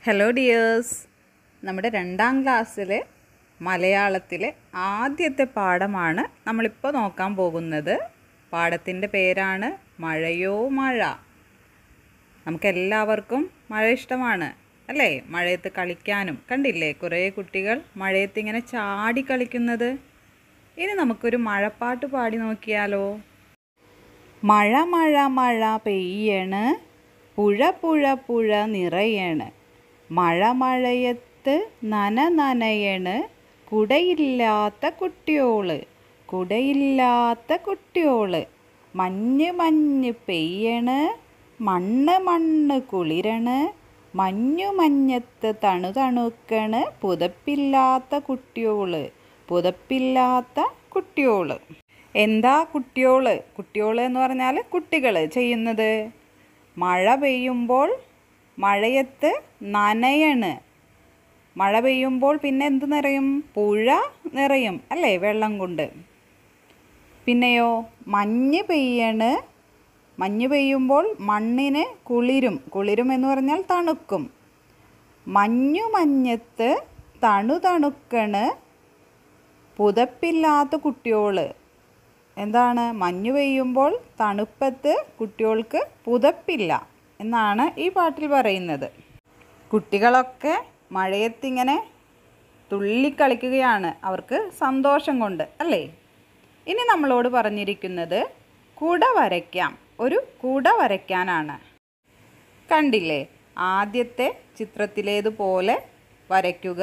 Hello dears, നമ്മുടെ 2ാം ക്ലാസ്സിലെ മലയാളത്തിലെ ആദ്യത്തെ പാഠമാണ് നമ്മളിപ്പോൾ നോക്കാൻ പോകുന്നത്. പാഠത്തിൻ്റെ പേരാണ് മഴയോ മഴ. നമുക്കെല്ലാവർക്കും മഴ ഇഷ്ടമാണ് അല്ലേ? മഴയത്ത് കളിക്കാനും കണ്ടില്ലേ കുറേ കുട്ടികൾ മഴയത്ത് ഇങ്ങനെ ചാടി കളിക്കുന്നത്. ഇനി നമുക്കൊരു മഴപ്പാട്ട് പാടി നോക്കിയാലോ? മഴ മഴ മഴ പെയ്യണ്, പുഴ പുഴ പുഴ നിറയണ്, മഴ മഴയത്ത് നനയണ്, കുടയില്ലാത്ത കുട്ടിയോള് കുടയില്ലാത്ത കുട്ടിയോള്, മഞ്ഞ് മഞ്ഞ് പെയ്യണ്, മണ്ണ് കുളിരണ്, മഞ്ഞത്ത് തണുക്കണ്, പുതപ്പില്ലാത്ത കുട്ടിയോള്. എന്താ കുട്ടിയോള് എന്ന് പറഞ്ഞാൽ കുട്ടികൾ ചെയ്യുന്നത്? മഴ പെയ്യുമ്പോൾ മഴയത്ത് നനയണ്. മഴ പെയ്യുമ്പോൾ പിന്നെ എന്ത് നിറയും? പുഴ നിറയും അല്ലേ, വെള്ളം കൊണ്ട്. പിന്നെയോ മഞ്ഞ് പെയ്യണ്. മഞ്ഞ് പെയ്യുമ്പോൾ മണ്ണിന് കുളിരും എന്ന് പറഞ്ഞാൽ തണുക്കും. മഞ്ഞത്ത് തണുക്കണ്, പുതപ്പില്ലാത്ത കുട്ടിയോള്. എന്താണ്? മഞ്ഞ് പെയ്യുമ്പോൾ തണുപ്പത്ത് കുട്ടികൾക്ക് പുതപ്പില്ല എന്നാണ് ഈ പാട്ടിൽ പറയുന്നത്. കുട്ടികളൊക്കെ മഴയത്തിങ്ങനെ തുള്ളിക്കളിക്കുകയാണ്, അവർക്ക് സന്തോഷം കൊണ്ട് അല്ലേ? ഇനി നമ്മളോട് പറഞ്ഞിരിക്കുന്നത് കുട വരയ്ക്കാം. ഒരു കുട വരയ്ക്കാനാണ്. കണ്ടില്ലേ? ആദ്യത്തെ ചിത്രത്തിലേതുപോലെ വരയ്ക്കുക.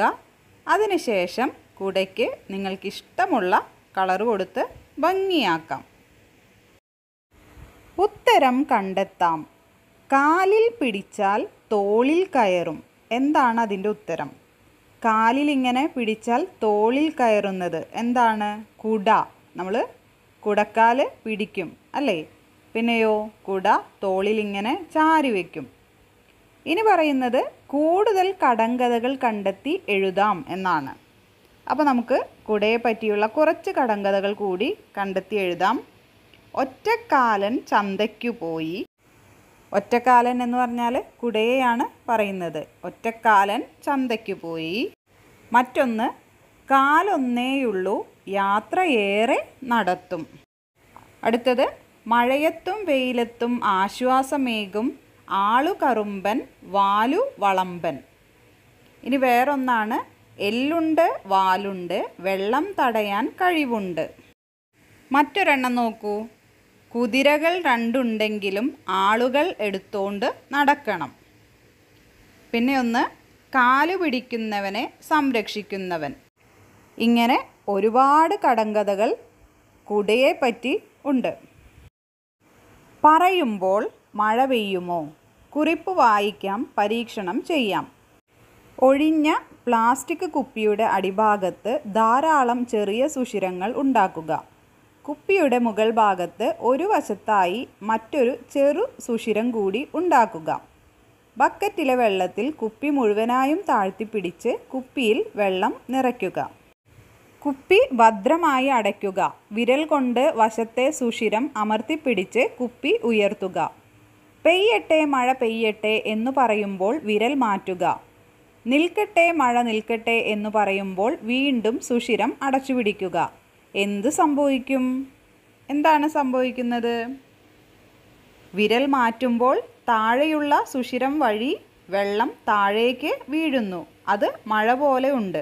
അതിനുശേഷം കുടയ്ക്ക് നിങ്ങൾക്കിഷ്ടമുള്ള കളർ കൊടുത്ത് ഭംഗിയാക്കാം. ഉത്തരം കണ്ടെത്താം. കാലിൽ പിടിച്ചാൽ തോളിൽ കയറും. എന്താണ് അതിൻ്റെ ഉത്തരം? കാലിൽ ഇങ്ങനെ പിടിച്ചാൽ തോളിൽ കയറുന്നത് എന്താണ്? കുട. നമ്മൾ കുടക്കാല് പിടിക്കും അല്ലേ? പിന്നെയോ കുട തോളിൽ ഇങ്ങനെ ചാരി വയ്ക്കും. ഇനി പറയുന്നത് കൂടുതൽ കടങ്കഥകൾ കണ്ടെത്തി എഴുതാം എന്നാണ്. അപ്പോൾ നമുക്ക് കുടയെ പറ്റിയുള്ള കുറച്ച് കടങ്കഥകൾ കൂടി കണ്ടെത്തി എഴുതാം. ഒറ്റക്കാലൻ ചന്തയ്ക്കു പോയി. ഒറ്റക്കാലൻ എന്ന് പറഞ്ഞാൽ കുടയെയാണ് പറയുന്നത്. ഒറ്റക്കാലൻ ചന്തയ്ക്ക് പോയി. മറ്റൊന്ന്, കാലൊന്നേയുള്ളൂ യാത്ര ഏറെ നടത്തും. അടുത്തത്, മഴയത്തും വെയിലത്തും ആശ്വാസമേകും ആളു കറുമ്പൻ വാലു വളമ്പൻ. ഇനി വേറൊന്നാണ്, എല്ലുണ്ട് വാലുണ്ട് വെള്ളം തടയാൻ കഴിവുണ്ട്. മറ്റൊരെണ്ണം നോക്കൂ, കുതിരകൾ 2 ഉണ്ടെങ്കിലും ആളുകൾ എടുത്തോണ്ട് നടക്കണം. പിന്നെ ഒന്ന്, കാലു പിടിക്കുന്നവനെ സംരക്ഷിക്കുന്നവൻ. ഇങ്ങനെ ഒരുപാട് കടങ്കഥകൾ കുടയെ പറ്റി ഉണ്ട്. പറയുമ്പോൾ മഴ പെയ്യുമോ? കുറിപ്പ് വായിക്കാം, പരീക്ഷണം ചെയ്യാം. ഒഴിഞ്ഞ പ്ലാസ്റ്റിക് കുപ്പിയുടെ അടിഭാഗത്ത് ധാരാളം ചെറിയ സുഷിരങ്ങൾ ഉണ്ടാക്കുക. കുപ്പിയുടെ മുകൾ ഭാഗത്ത് ഒരു വശത്തായി മറ്റൊരു ചെറു സുഷിരം കൂടി ഉണ്ടാക്കുക. ബക്കറ്റിലെ വെള്ളത്തിൽ കുപ്പി മുഴുവനായും താഴ്ത്തിപ്പിടിച്ച് കുപ്പിയിൽ വെള്ളം നിറയ്ക്കുക. കുപ്പി ഭദ്രമായി അടയ്ക്കുക. വിരൽ കൊണ്ട് വശത്തെ സുഷിരം അമർത്തിപ്പിടിച്ച് കുപ്പി ഉയർത്തുക. പെയ്യട്ടെ മഴ പെയ്യട്ടെ എന്ന് പറയുമ്പോൾ വിരൽ മാറ്റുക. നിൽക്കട്ടെ മഴ നിൽക്കട്ടെ എന്ന് പറയുമ്പോൾ വീണ്ടും സുഷിരം അടച്ചുപിടിക്കുക. എന്ത് സംഭവിക്കും? എന്താണ് സംഭവിക്കുന്നത്? വിരൽ മാറ്റുമ്പോൾ താഴെയുള്ള സുഷിരം വഴി വെള്ളം താഴേക്ക് വീഴുന്നു. അത് മഴ പോലെ ഉണ്ട്.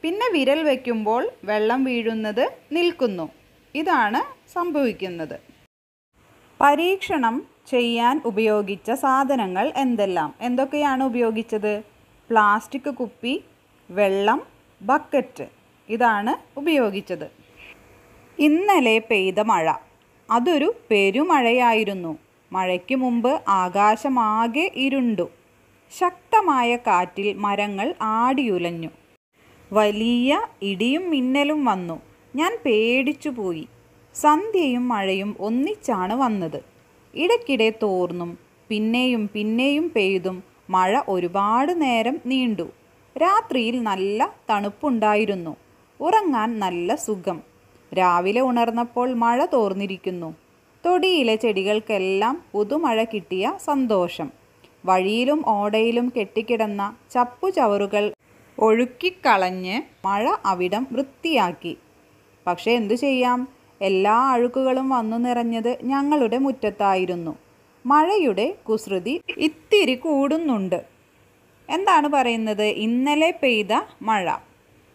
പിന്നെ വിരൽ വയ്ക്കുമ്പോൾ വെള്ളം വീഴുന്നത് നിൽക്കുന്നു. ഇതാണ് സംഭവിക്കുന്നത്. പരീക്ഷണം ചെയ്യാൻ ഉപയോഗിച്ച സാധനങ്ങൾ എന്തെല്ലാം? എന്തൊക്കെയാണ് ഉപയോഗിച്ചത്? പ്ലാസ്റ്റിക് കുപ്പി, വെള്ളം, ബക്കറ്റ്. ഇതാണ് ഉപയോഗിച്ചത്. ഇന്നലെ പെയ്ത മഴ. അതൊരു പെരുമഴയായിരുന്നു. മഴയ്ക്ക് മുമ്പ് ആകാശമാകെ ഇരുണ്ടു. ശക്തമായ കാറ്റിൽ മരങ്ങൾ ആടിയുലഞ്ഞു. വലിയ ഇടിയും മിന്നലും വന്നു. ഞാൻ പേടിച്ചുപോയി. സന്ധ്യയും മഴയും ഒന്നിച്ചാണ് വന്നത്. ഇടയ്ക്കിടെ തോർന്നും പിന്നെയും പെയ്തും മഴ ഒരുപാട് നേരം നീണ്ടു. രാത്രിയിൽ നല്ല തണുപ്പുണ്ടായിരുന്നു. ഉറങ്ങാൻ നല്ല സുഖം. രാവിലെ ഉണർന്നപ്പോൾ മഴ തോർന്നിരിക്കുന്നു. തൊടിയിലെ ചെടികൾക്കെല്ലാം പുതുമഴ കിട്ടിയ സന്തോഷം. വഴിയിലും ഓടയിലും കെട്ടിക്കിടന്ന ചപ്പുചവറുകൾ ഒഴുക്കിക്കളഞ്ഞ് മഴ അവിടം വൃത്തിയാക്കി. പക്ഷെ എന്തു ചെയ്യാം, എല്ലാ അഴുക്കുകളും വന്നു നിറഞ്ഞത് ഞങ്ങളുടെ മുറ്റത്തായിരുന്നു. മഴയുടെ കുസൃതി ഇത്തിരി കൂടുന്നുണ്ട്. എന്താണ് പറയുന്നത്? ഇന്നലെ പെയ്ത മഴ.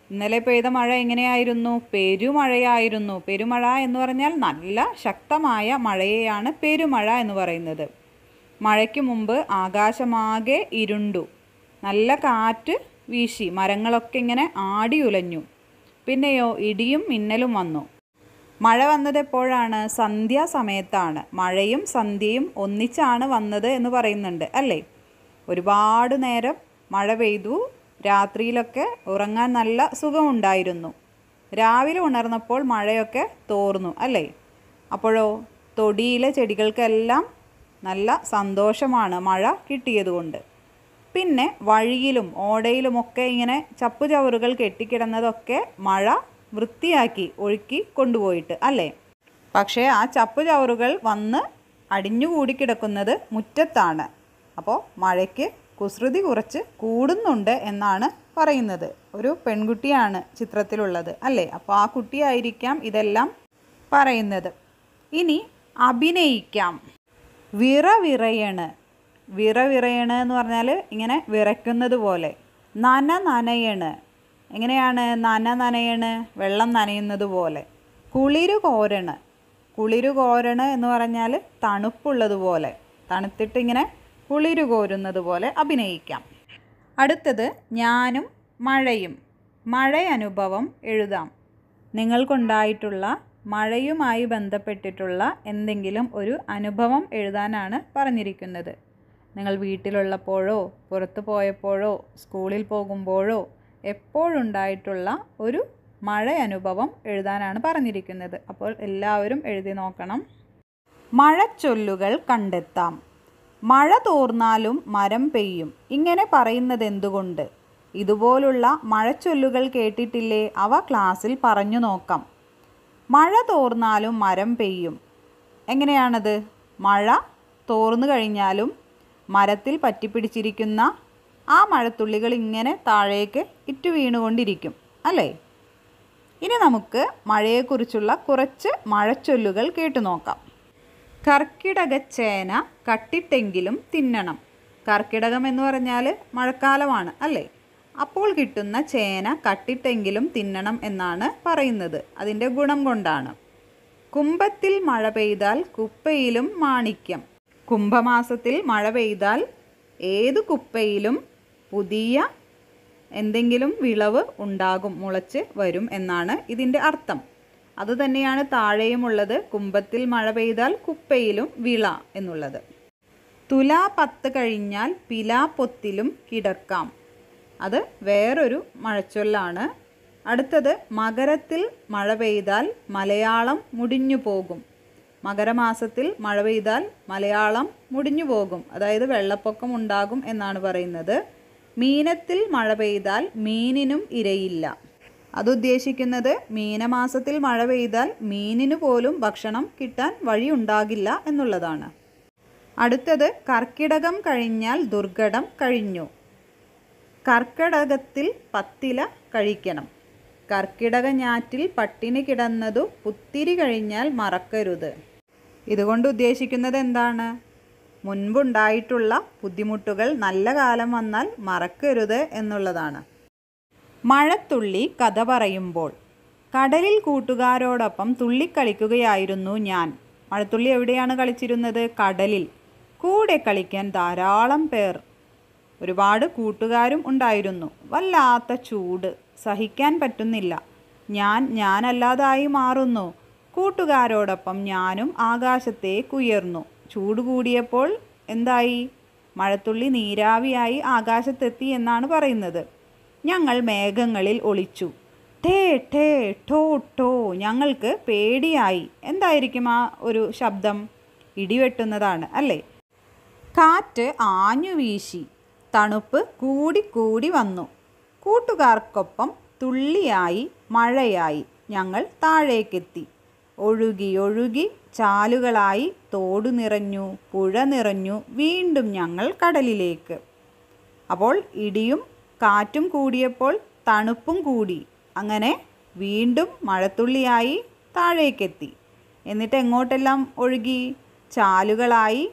ഇന്നലെ പെയ്ത മഴ എങ്ങനെയായിരുന്നു? പെരുമഴയായിരുന്നു. പെരുമഴ എന്ന് പറഞ്ഞാൽ നല്ല ശക്തമായ മഴയെയാണ് പെരുമഴ എന്ന് പറയുന്നത്. മഴയ്ക്ക് മുമ്പ് ആകാശമാകെ ഇരുണ്ടു. നല്ല കാറ്റ് വീശി മരങ്ങളൊക്കെ ഇങ്ങനെ ആടി ഉലഞ്ഞു. പിന്നെയോ ഇടിയും മിന്നലും വന്നു. മഴ വന്നത് എപ്പോഴാണ്? സന്ധ്യാസമയത്താണ്. മഴയും സന്ധ്യയും ഒന്നിച്ചാണ് വന്നത് എന്ന് പറയുന്നുണ്ട് അല്ലേ? ഒരുപാട് നേരം മഴ പെയ്തു. രാത്രിയിലൊക്കെ ഉറങ്ങാൻ നല്ല സുഖമുണ്ടായിരുന്നു. രാവിലെ ഉണർന്നപ്പോൾ മഴയൊക്കെ തോർന്നു അല്ലേ? അപ്പോഴോ തൊടിയിലെ ചെടികൾക്കെല്ലാം നല്ല സന്തോഷമാണ് മഴ കിട്ടിയതുകൊണ്ട്. പിന്നെ വഴിയിലും ഓടയിലുമൊക്കെ ഇങ്ങനെ ചപ്പുചവറുകൾ കെട്ടിക്കിടന്നതൊക്കെ മഴ വൃത്തിയാക്കി ഒഴുക്കി കൊണ്ടുപോയിട്ട് അല്ലേ? പക്ഷേ ആ ചപ്പുചവറുകൾ വന്ന് അടിഞ്ഞുകൂടി കിടക്കുന്നത് മുറ്റത്താണ്. അപ്പോൾ മഴയ്ക്ക് കുസൃതി കുറച്ച് കൂടുന്നുണ്ട് എന്നാണ് പറയുന്നത്. ഒരു പെൺകുട്ടിയാണ് ചിത്രത്തിലുള്ളത് അല്ലേ? അപ്പോൾ ആ കുട്ടിയായിരിക്കാം ഇതെല്ലാം പറയുന്നത്. ഇനി അഭിനയിക്കാം. വിറവിറയണ്. വിറവിറയണ് എന്ന് പറഞ്ഞാൽ ഇങ്ങനെ വിറയ്ക്കുന്നത് പോലെ. നനയണ്. എങ്ങനെയാണ് നനയണ്? വെള്ളം നനയുന്നത് പോലെ. കുളിരുകോരണ്. കുളിരുകോരണ് എന്ന് പറഞ്ഞാൽ തണുപ്പുള്ളതുപോലെ, തണുത്തിട്ട് ഇങ്ങനെ കുളിരുകോരുന്നത് പോലെ അഭിനയിക്കാം. അടുത്തത് ഞാനും മഴയും. മഴയനുഭവം എഴുതാം. നിങ്ങൾക്കുണ്ടായിട്ടുള്ള മഴയുമായി ബന്ധപ്പെട്ടിട്ടുള്ള എന്തെങ്കിലും ഒരു അനുഭവം എഴുതാനാണ് പറഞ്ഞിരിക്കുന്നത്. നിങ്ങൾ വീട്ടിലുള്ളപ്പോഴോ പുറത്തു പോയപ്പോഴോ സ്കൂളിൽ പോകുമ്പോഴോ എപ്പോഴുണ്ടായിട്ടുള്ള ഒരു മഴയനുഭവം എഴുതാനാണ് പറഞ്ഞിരിക്കുന്നത്. അപ്പോൾ എല്ലാവരും എഴുതി നോക്കണം. മഴച്ചൊല്ലുകൾ കണ്ടെത്താം. മഴ തോർന്നാലും മരം പെയ്യും. ഇങ്ങനെ പറയുന്നത് എന്തുകൊണ്ട്? ഇതുപോലുള്ള മഴച്ചൊല്ലുകൾ കേട്ടിട്ടില്ലേ? അവ ക്ലാസ്സിൽ പറഞ്ഞു നോക്കാം. മഴ തോർന്നാലും മരം പെയ്യും. എങ്ങനെയാണത്? മഴ തോർന്നു കഴിഞ്ഞാലും മരത്തിൽ പറ്റിപ്പിടിച്ചിരിക്കുന്ന ആ മഴത്തുള്ളികൾ ഇങ്ങനെ താഴേക്ക് ഇറ്റു വീണുകൊണ്ടിരിക്കും അല്ലേ? ഇനി നമുക്ക് മഴയെക്കുറിച്ചുള്ള കുറച്ച് മഴച്ചൊല്ലുകൾ കേട്ടു നോക്കാം. കർക്കിടകച്ചേന കട്ടിട്ടെങ്കിലും തിന്നണം. കർക്കിടകം എന്ന് പറഞ്ഞാൽ മഴക്കാലമാണ് അല്ലേ? അപ്പോൾ കിട്ടുന്ന ചേന കട്ടിട്ടെങ്കിലും തിന്നണം എന്നാണ് പറയുന്നത്. അതിൻ്റെ ഗുണം കൊണ്ടാണ്. കുംഭത്തിൽ മഴ പെയ്താൽ കുപ്പയിലും മാണിക്യം. കുംഭമാസത്തിൽ മഴ പെയ്താൽ ഏത് കുപ്പയിലും പുതിയ എന്തെങ്കിലും വിളവ് ഉണ്ടാകും, മുളച്ച് വരും എന്നാണ് ഇതിൻ്റെ അർത്ഥം. അതുതന്നെയാണ് താഴെയുമുള്ളത്. കുംഭത്തിൽ മഴ പെയ്താൽ കുപ്പയിലും വിള എന്നുള്ളത്. തുലാ 10 കഴിഞ്ഞാൽ പിലാപ്പൊത്തിലും കിടക്കാം. അത് വേറൊരു മഴച്ചൊല്ലാണ്. അടുത്തത് മകരത്തിൽ മഴ പെയ്താൽ മലയാളം മുടിഞ്ഞു പോകും. മകരമാസത്തിൽ മഴ പെയ്താൽ മലയാളം മുടിഞ്ഞു പോകും, അതായത് വെള്ളപ്പൊക്കം ഉണ്ടാകും എന്നാണ് പറയുന്നത്. മീനത്തിൽ മഴ പെയ്താൽ മീനിനും ഇരയില്ല. അതുദ്ദേശിക്കുന്നത് മീനമാസത്തിൽ മഴ പെയ്താൽ മീനിനു പോലും ഭക്ഷണം കിട്ടാൻ വഴിയുണ്ടാകില്ല എന്നുള്ളതാണ്. അടുത്തത് കർക്കിടകം കഴിഞ്ഞാൽ ദുർഘടം കഴിഞ്ഞു. കർക്കിടകത്തിൽ പത്തില കഴിക്കണം. കർക്കിടക ഞാറ്റിൽ പട്ടിണി കിടന്നതു പുത്തിരി കഴിഞ്ഞാൽ മറക്കരുത്. ഇതുകൊണ്ട് ഉദ്ദേശിക്കുന്നത് എന്താണ്? മുൻപുണ്ടായിട്ടുള്ള ബുദ്ധിമുട്ടുകൾ നല്ല കാലം വന്നാൽ മറക്കരുത് എന്നുള്ളതാണ്. മഴത്തുള്ളി കഥ പറയുമ്പോൾ. കടലിൽ കൂട്ടുകാരോടൊപ്പം തുള്ളിക്കളിക്കുകയായിരുന്നു ഞാൻ. മഴത്തുള്ളി എവിടെയാണ് കളിച്ചിരുന്നത്? കടലിൽ. കൂടെ കളിക്കാൻ ധാരാളം പേർ, ഒരുപാട് കൂട്ടുകാരും ഉണ്ടായിരുന്നു. വല്ലാത്ത ചൂട്, സഹിക്കാൻ പറ്റുന്നില്ല. ഞാനല്ലാതായി മാറുന്നു. കൂട്ടുകാരോടൊപ്പം ഞാനും ആകാശത്തേക്കുയർന്നു. ചൂട് കൂടിയപ്പോൾ എന്തായി? മഴത്തുള്ളി നീരാവിയായി ആകാശത്തെത്തി എന്നാണ് പറയുന്നത്. ഞങ്ങൾ മേഘങ്ങളിൽ ഒളിച്ചു. ടേ ടേ ടോ ടോ. ഞങ്ങൾക്ക് പേടിയായി. എന്തായിരിക്കും ആ ഒരു ശബ്ദം? ഇടിവെട്ടുന്നതാണ് അല്ലേ? കാറ്റ് ആഞ്ഞു വീശി. തണുപ്പ് കൂടി വന്നു. കൂട്ടുകാർക്കൊപ്പം തുള്ളിയായി മഴയായി ഞങ്ങൾ താഴേക്കെത്തി. ഒഴുകി ഒഴുകി ചാലുകളായി തോട് നിറഞ്ഞു, പുഴ നിറഞ്ഞു, വീണ്ടും ഞങ്ങൾ കടലിലേക്ക്. അപ്പോൾ ഇടിയും കാറ്റും കൂടിയപ്പോൾ തണുപ്പും കൂടി. അങ്ങനെ വീണ്ടും മഴത്തുള്ളിയായി താഴേക്കെത്തി. എന്നിട്ട് എങ്ങോട്ടെല്ലാം ഒഴുകി? ചാലുകളായി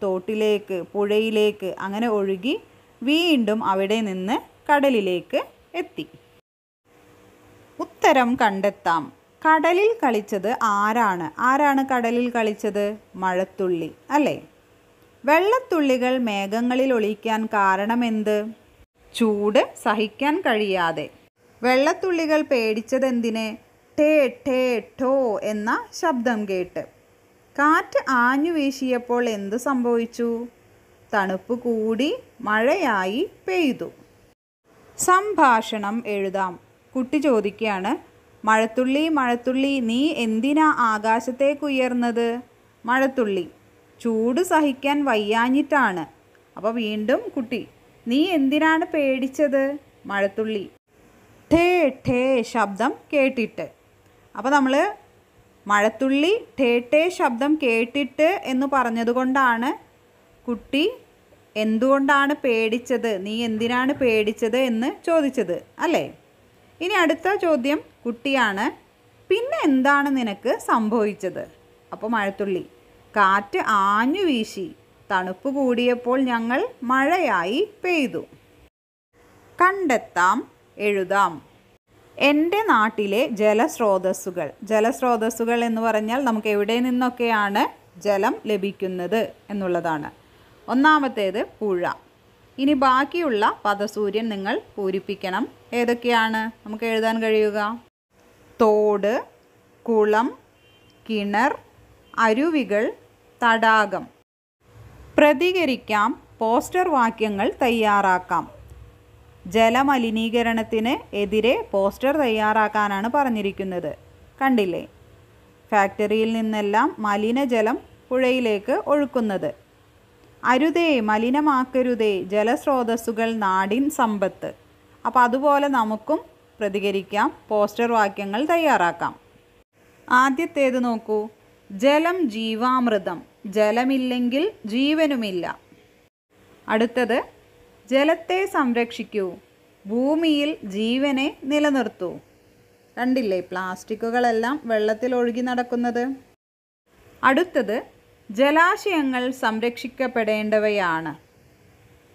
തോട്ടിലേക്ക്, പുഴയിലേക്ക്. അങ്ങനെ ഒഴുകി വീണ്ടും അവിടെ നിന്ന് കടലിലേക്ക് എത്തി. ഉത്തരം കണ്ടെത്താം. കടലിൽ കളിച്ചത് ആരാണ്? ആരാണ് കടലിൽ കളിച്ചത്? മഴത്തുള്ളി അല്ലേ? വെള്ളത്തുള്ളികൾ മേഘങ്ങളിൽ ഒളിക്കാൻ കാരണമെന്ത്? ചൂട് സഹിക്കാൻ കഴിയാതെ. വെള്ളത്തുള്ളികൾ പേടിച്ചതെന്തിനെ? ടേ ടേ ടോ എന്ന ശബ്ദം കേട്ട്. കാറ്റ് ആഞ്ഞു വീശിയപ്പോൾ എന്ത് സംഭവിച്ചു? തണുപ്പ് കൂടി മഴയായി പെയ്തു. സംഭാഷണം എഴുതാം. കുട്ടി ചോദിക്കുകയാണ്, മഴത്തുള്ളി മഴത്തുള്ളി നീ എന്തിനാ ആകാശത്തേക്കുയർന്നത്? മഴത്തുള്ളി: ചൂട് സഹിക്കാൻ വയ്യാഞ്ഞിട്ടാണ്. അപ്പോൾ വീണ്ടും കുട്ടി: നീ എന്തിനാണ് പേടിച്ചത്? മഴത്തുള്ളി: ഠേ ഠേ ശബ്ദം കേട്ടിട്ട്. അപ്പോൾ നമ്മൾ മഴത്തുള്ളി ഠേ ഠേ ശബ്ദം കേട്ടിട്ട് എന്ന് പറഞ്ഞതുകൊണ്ടാണ് കുട്ടി എന്തുകൊണ്ടാണ് പേടിച്ചത്, നീ എന്തിനാണ് പേടിച്ചത് എന്ന് ചോദിച്ചത് അല്ലേ? ഇനി അടുത്ത ചോദ്യം കുട്ടിയാണ്, പിന്നെ എന്താണ് നിനക്ക് സംഭവിച്ചത്? അപ്പോൾ മഴത്തുള്ളി: കാറ്റ് ആഞ്ഞു വീശി, തണുപ്പ് കൂടിയപ്പോൾ ഞങ്ങൾ മഴയായി പെയ്തു. കണ്ടെത്താം, എഴുതാം. എൻ്റെ നാട്ടിലെ ജലസ്രോതസ്സുകൾ. ജലസ്രോതസ്സുകൾ എന്ന് പറഞ്ഞാൽ നമുക്ക് എവിടെ നിന്നൊക്കെയാണ് ജലം ലഭിക്കുന്നത് എന്നുള്ളതാണ്. ഒന്നാമത്തേത് പുഴ. ഇനി ബാക്കിയുള്ള പദസൂര്യൻ നിങ്ങൾ പൂരിപ്പിക്കണം. ഏതൊക്കെയാണ് നമുക്ക് എഴുതാൻ കഴിയുക? തോട്, കുളം, കിണർ, അരുവികൾ, തടാകം. പ്രതികരിക്കാം, പോസ്റ്റർ വാക്യങ്ങൾ തയ്യാറാക്കാം. ജലമലിനീകരണത്തിന് എതിരെ പോസ്റ്റർ തയ്യാറാക്കാനാണ് പറഞ്ഞിരിക്കുന്നത്. കണ്ടില്ലേ? ഫാക്ടറിയിൽ നിന്നെല്ലാം മലിനജലം പുഴയിലേക്ക് ഒഴുക്കുന്നത്. അരുതേ, മലിനമാക്കരുതേ, ജലസ്രോതസ്സുകൾ നാടിൻ സമ്പത്ത്. അപ്പോൾ അതുപോലെ നമുക്കും പ്രതികരിക്കാം, പോസ്റ്റർ വാക്യങ്ങൾ തയ്യാറാക്കാം. ആദ്യത്തേത് നോക്കൂ. ജലം ജീവാമൃതം, ജലമില്ലെങ്കിൽ ജീവനുമില്ല. അടുത്തത്, ജലത്തെ സംരക്ഷിക്കൂ, ഭൂമിയിൽ ജീവനെ നിലനിർത്തൂ. കണ്ടില്ലേ പ്ലാസ്റ്റിക്കുകളെല്ലാം വെള്ളത്തിൽ ഒഴുകി നടക്കുന്നത്. അടുത്തത്, ജലാശയങ്ങൾ സംരക്ഷിക്കപ്പെടേണ്ടവയാണ്.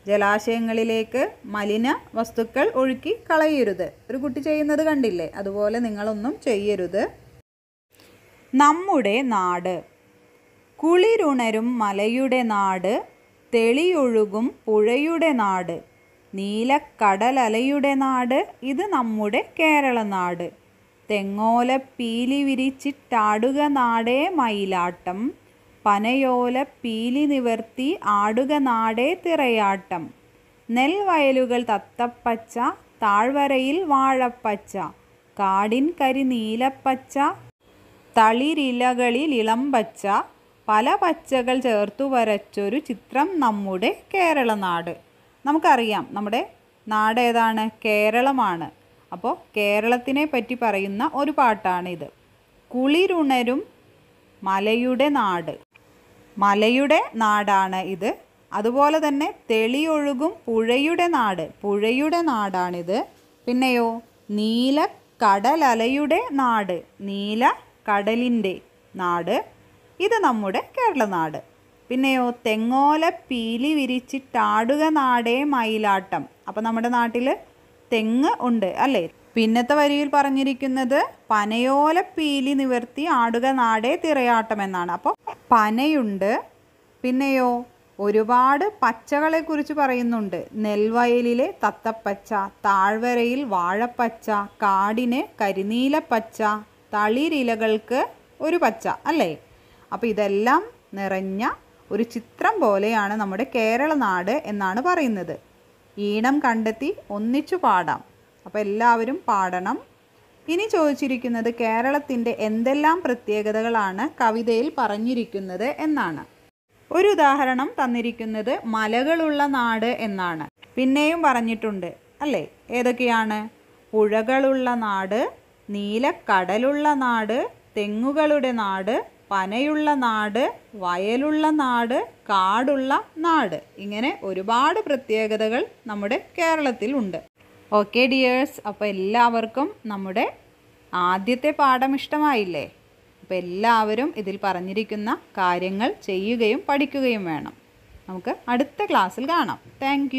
ജലാശയങ്ങളിലേക്ക് മലിന വസ്തുക്കൾ ഒഴുക്കി കളയരുത്. ഒരു കുട്ടി ചെയ്യുന്നത് കണ്ടില്ലേ? അതുപോലെ നിങ്ങളൊന്നും ചെയ്യരുത്. നമ്മുടെ നാട്. കുളിരുണരും മലയുടെ നാട്, തെളിയൊഴുകും പുഴയുടെ നാട്, നീലക്കടലലയുടെ നാട്, ഇത് നമ്മുടെ കേരള നാട്. തെങ്ങോല പീലി വിരിച്ചിട്ടാടുക നാടേ മയിലാട്ടം, പനയോല പീലി നിവർത്തി ആടുക നാടേ തിറയാട്ടം. നെൽവയലുകൾ തത്തപ്പച്ച, താഴ്വരയിൽ വാഴപ്പച്ച, കാടിൻ കരി നീലപ്പച്ച, തളിരിലകളിൽ ഇളംപച്ച, പല പച്ചകൾ ചേർത്തു വരച്ചൊരു ചിത്രം നമ്മുടെ കേരള നാട്. നമുക്കറിയാം നമ്മുടെ നാട് ഏതാണ്? കേരളമാണ്. അപ്പോൾ കേരളത്തിനെ പറ്റി പറയുന്ന ഒരു പാട്ടാണിത്. കുളിരുണരും മലയുടെ നാട്, മലയുടെ നാടാണ് ഇത്. അതുപോലെ തന്നെ തെളിയൊഴുകും പുഴയുടെ നാട്, പുഴയുടെ നാടാണിത്. പിന്നെയോ നീലക്കടലലയുടെ നാട്, നീല കടലിൻ്റെ നാട്, ഇത് നമ്മുടെ കേരള നാട്. പിന്നെയോ തെങ്ങോല പീലി വിരിച്ചിട്ടാടുക നാടേ മയിലാട്ടം. അപ്പോൾ നമ്മുടെ നാട്ടിൽ തെങ്ങ് ഉണ്ട് അല്ലേ? പിന്നത്തെ വരിയിൽ പറഞ്ഞിരിക്കുന്നത് പനയോല പീലി നിവർത്തി ആടുക നാടേ തിറയാട്ടം എന്നാണ്. അപ്പോൾ പനയുണ്ട്. പിന്നെയോ ഒരുപാട് പച്ചകളെക്കുറിച്ച് പറയുന്നുണ്ട്. നെൽവയലിലെ തത്തപ്പച്ച, താഴ്വരയിൽ വാഴപ്പച്ച, കാടിന് കരിനീലപ്പച്ച, തളിരിലകൾക്ക് ഒരു പച്ച അല്ലേ? അപ്പോൾ ഇതെല്ലാം നിറഞ്ഞ ഒരു ചിത്രം പോലെയാണ് നമ്മുടെ കേരള നാട് എന്നാണ് പറയുന്നത്. ഈണം കണ്ടെത്തി ഒന്നിച്ചു പാടാം. അപ്പോൾ എല്ലാവരും പാടണം. ഇനി ചോദിച്ചിരിക്കുന്നത് കേരളത്തിൻ്റെ എന്തെല്ലാം പ്രത്യേകതകളാണ് കവിതയിൽ പറഞ്ഞിരിക്കുന്നത് എന്നാണ്. ഒരു ഉദാഹരണം തന്നിരിക്കുന്നത് മലകളുള്ള നാട് എന്നാണ്. പിന്നെയും പറഞ്ഞിട്ടുണ്ട് അല്ലേ? ഏതൊക്കെയാണ്? പുഴകളുള്ള നാട്, നീലക്കടലുള്ള നാട്, തെങ്ങുകളുടെ നാട്, പനയുള്ള നാട്, വയലുള്ള നാട്, കാടുള്ള നാട്. ഇങ്ങനെ ഒരുപാട് പ്രത്യേകതകൾ നമ്മുടെ കേരളത്തിൽ ഉണ്ട്. ഓക്കെ ഡിയേഴ്സ്, അപ്പോൾ എല്ലാവർക്കും നമ്മുടെ ആദ്യത്തെ പാഠം ഇഷ്ടമായില്ലേ? അപ്പോൾ എല്ലാവരും ഇതിൽ പറഞ്ഞിരിക്കുന്ന കാര്യങ്ങൾ ചെയ്യുകയും പഠിക്കുകയും വേണം. നമുക്ക് അടുത്ത ക്ലാസ്സിൽ കാണാം. താങ്ക്